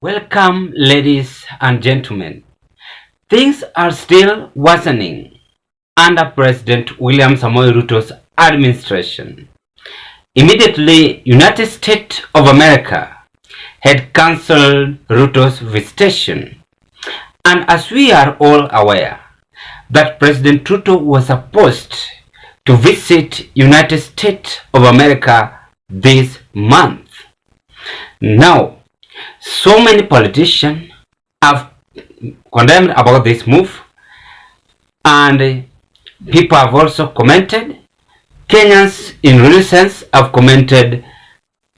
Welcome, ladies and gentlemen. Things are still worsening under President William Samoei Ruto's administration. Immediately, United States of America had cancelled Ruto's visitation. And as we are all aware, that President Ruto was supposed to visit United States of America this month. Now, so many politicians have condemned about this move, and people have also commented. Kenyans in real sense have commented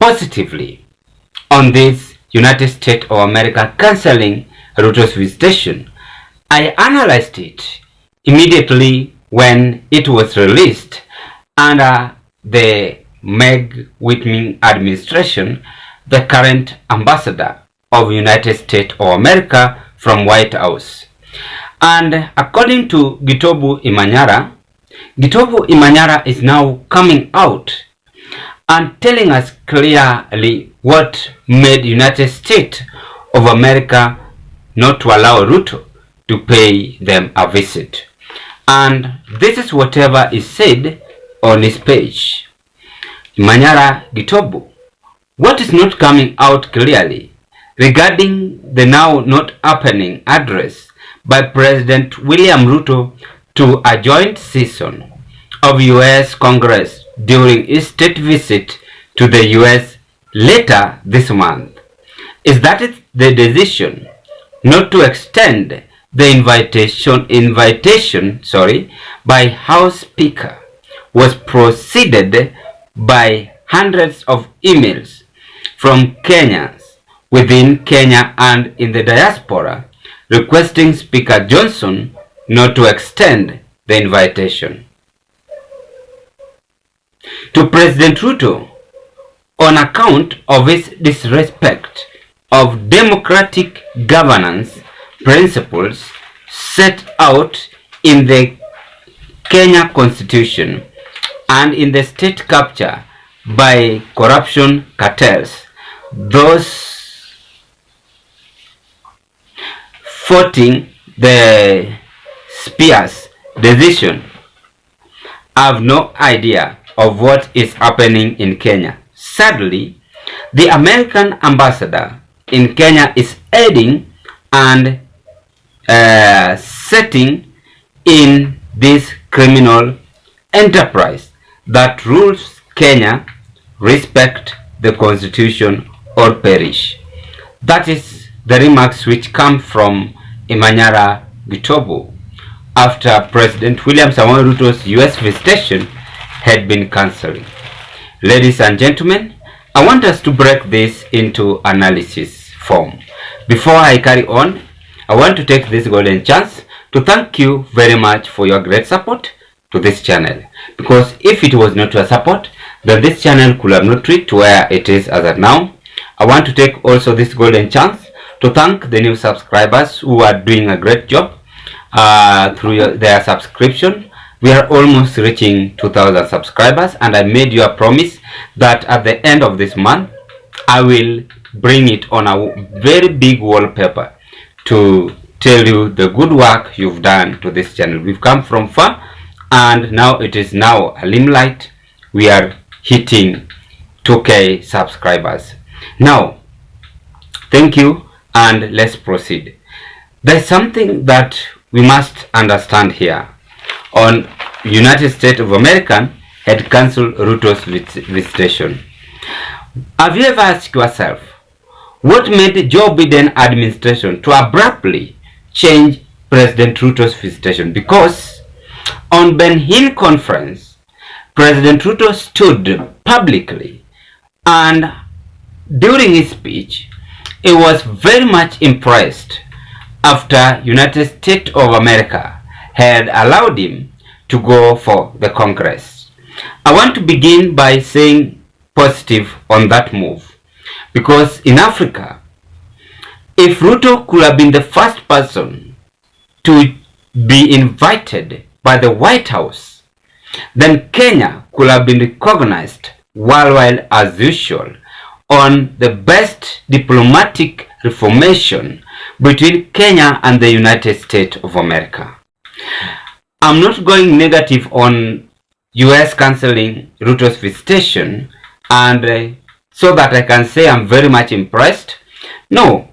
positively on this United States of America cancelling Ruto's visitation. I analyzed it immediately when it was released under the Meg Whitman administration, the current ambassador of United States of America from White House. And according to Gitobu Imanyara is now coming out and telling us clearly what made United States of America not to allow Ruto to pay them a visit. And this is whatever is said on his page. Imanyara Gitobu, what is not coming out clearly regarding the now not happening address by President William Ruto to a joint session of U.S. Congress during his state visit to the U.S. later this month, is that the decision not to extend the invitation by House Speaker was preceded by hundreds of emails from Kenyans within Kenya and in the diaspora requesting Speaker Johnson not to extend the invitation. To President Ruto, on account of his disrespect of democratic governance principles set out in the Kenya Constitution and in the state capture by corruption cartels, those voting the Spears decision have no idea of what is happening in Kenya. Sadly, the American ambassador in Kenya is aiding and setting in this criminal enterprise that rules Kenya, respect the constitution or perish. That is the remarks which come from Imanyara Gitobu after President William Samoei Ruto's US visitation had been cancelled. Ladies and gentlemen, I want us to break this into analysis form. Before I carry on, I want to take this golden chance to thank you very much for your great support to this channel, because if it was not your support, then this channel could have not reached where it is as of now. I want to take also this golden chance to thank the new subscribers who are doing a great job through their subscription. We are almost reaching 2,000 subscribers, and I made you a promise that at the end of this month I will bring it on a very big wallpaper to tell you the good work you've done to this channel. We've come from far, and now it is now a limelight. We are hitting 2K subscribers. Now, thank you, and let's proceed. There's something that we must understand here. On United States of America had cancelled Ruto's visitation. Have you ever asked yourself what made Joe Biden administration to abruptly change President Ruto's visitation? Because on Ben Hill conference, President Ruto stood publicly, and during his speech, he was very much impressed after United States of America had allowed him to go for the Congress. I want to begin by saying positive on that move, because in Africa, if Ruto could have been the first person to be invited by the White House, then Kenya could have been recognized worldwide as usual on the best diplomatic reformation between Kenya and the United States of America. I'm not going negative on U.S. cancelling Ruto's visitation and so that I can say I'm very much impressed. No,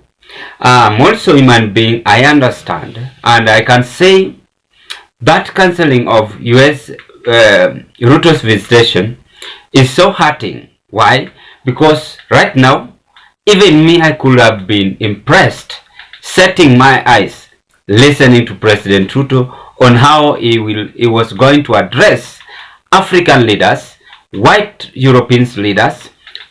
I'm also a human being. I understand, and I can say that cancelling of U.S. Ruto's visitation is so hurting. Why? Because right now, even me, I could have been impressed, setting my eyes, listening to President Ruto on how he was going to address African leaders, white European leaders,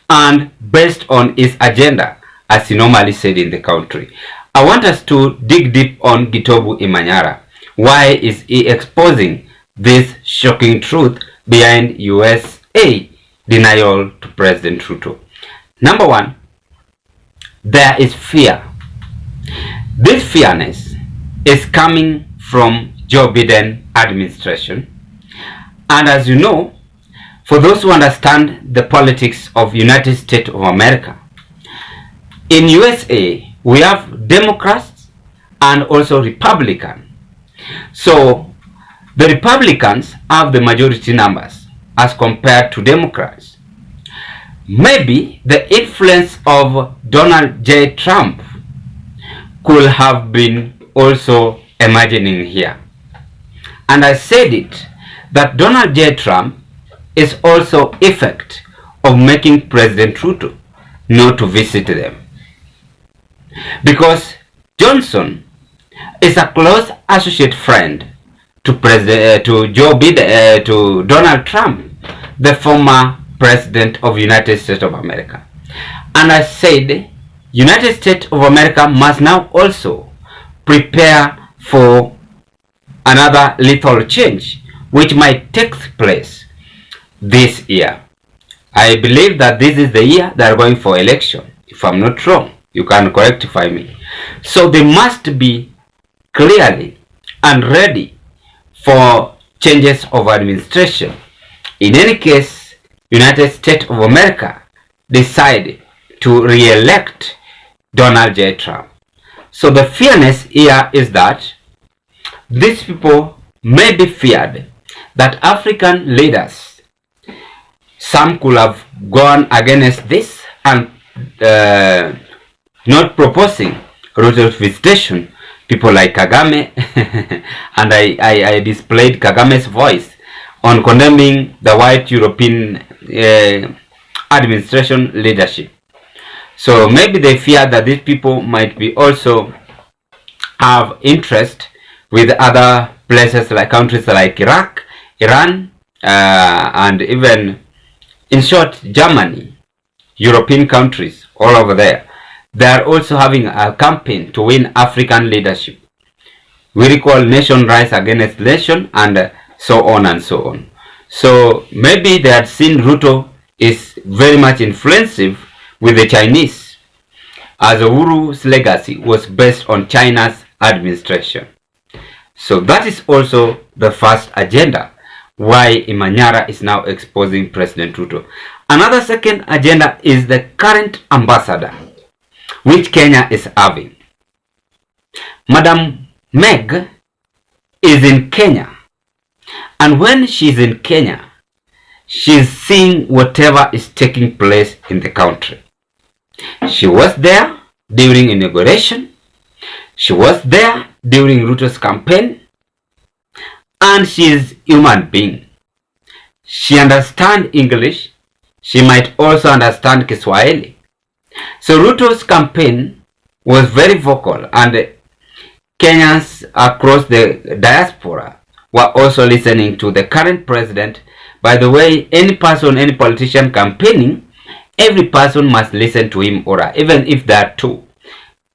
and based on his agenda, as he normally said in the country. I want us to dig deep on Gitobu Imanyara. Why is he exposing this shocking truth behind U.S.A. denial to President Ruto? Number one, there is fear. This fearness is coming from Joe Biden administration. And as you know, for those who understand the politics of United States of America, in USA we have Democrats and also Republicans. So the Republicans have the majority numbers as compared to Democrats. Maybe the influence of Donald J. Trump could have been also imagining here. And I said it, that Donald J. Trump is also effect of making President Ruto not to visit them. Because Johnson is a close associate friend to Joe Biden, to Donald Trump, the former president of United States of America. And I said, United States of America must now also prepare for another lethal change which might take place this year. I believe that this is the year they are going for election. If I'm not wrong, you can correctify me. So they must be clearly and ready for changes of administration. In any case, United States of America decided to re-elect Donald J. Trump. So the fearness here is that these people may be feared that African leaders, some could have gone against this and not proposing Ruto's visitation. People like Kagame, and I displayed Kagame's voice on condemning the white European administration leadership. So maybe they fear that these people might be also have interest with other places like countries like Iraq, Iran, and even, in short, Germany, European countries all over there. They are also having a campaign to win African leadership. We recall nation rise against nation and so on and so on. So maybe they had seen Ruto is very much influential with the Chinese, as Uhuru's legacy was based on China's administration. So that is also the first agenda why Imanyara is now exposing President Ruto. Another second agenda is the current ambassador which Kenya is having. Madam Meg is in Kenya, and when she's in Kenya, she's seeing whatever is taking place in the country. She was there during inauguration, she was there during Ruto's campaign, and she is a human being. She understands English, she might also understand Kiswahili. So Ruto's campaign was very vocal, and Kenyans across the diaspora were also listening to the current president. By the way, any person, any politician campaigning, every person must listen to him or her, even if there are two.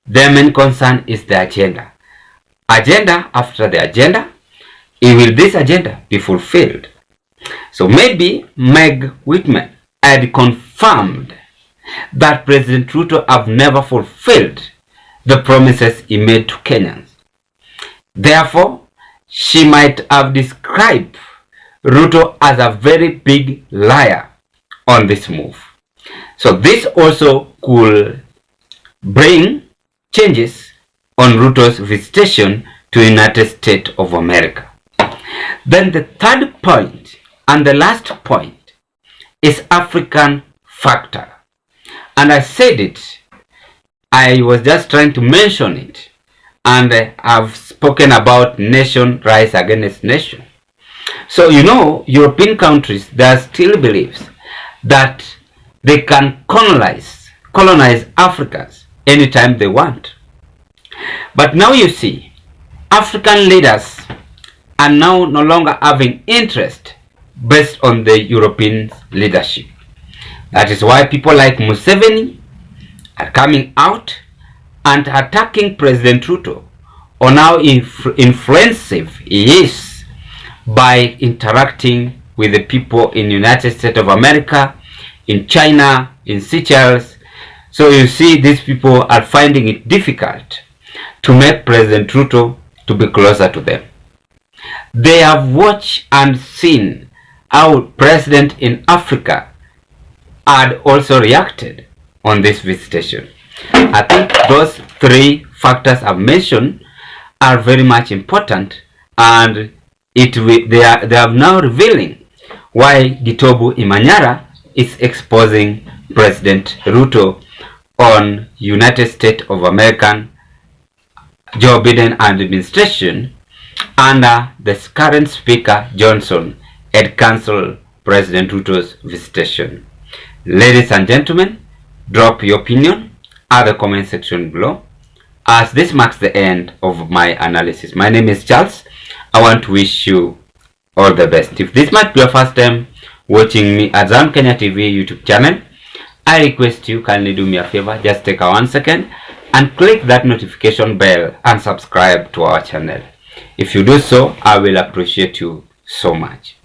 Their main concern is the agenda. Agenda after the agenda, will this agenda be fulfilled? So maybe Meg Whitman had confirmed that President Ruto have never fulfilled the promises he made to Kenyans. Therefore, she might have described Ruto as a very big liar on this move. So this also could bring changes on Ruto's visitation to the United States of America. Then the third point and the last point is African factor. And I said it, I was just trying to mention it, and I've spoken about nation rise against nation. So European countries, there still believes that they can colonize Africans anytime they want. But now you see, African leaders are now no longer having interest based on the European leadership. That is why people like Museveni are coming out and attacking President Ruto on how influential he is by interacting with the people in the United States of America, in China, in Seychelles. So you see, these people are finding it difficult to make President Ruto to be closer to them. They have watched and seen how presidents in Africa had also reacted on this visitation. I think those three factors I've mentioned are very much important, and they are now revealing why Gitobu Imanyara is exposing President Ruto on United States of America, Joe Biden administration under the current Speaker Johnson had cancelled President Ruto's visitation. Ladies and gentlemen, drop your opinion at the comment section below, as this marks the end of my analysis. My name is Charles. I want to wish you all the best. If this might be your first time watching me at Zam Kenya TV YouTube channel, I request you kindly do me a favor, just take a 1 second and click that notification bell and subscribe to our channel. If you do so, I will appreciate you so much.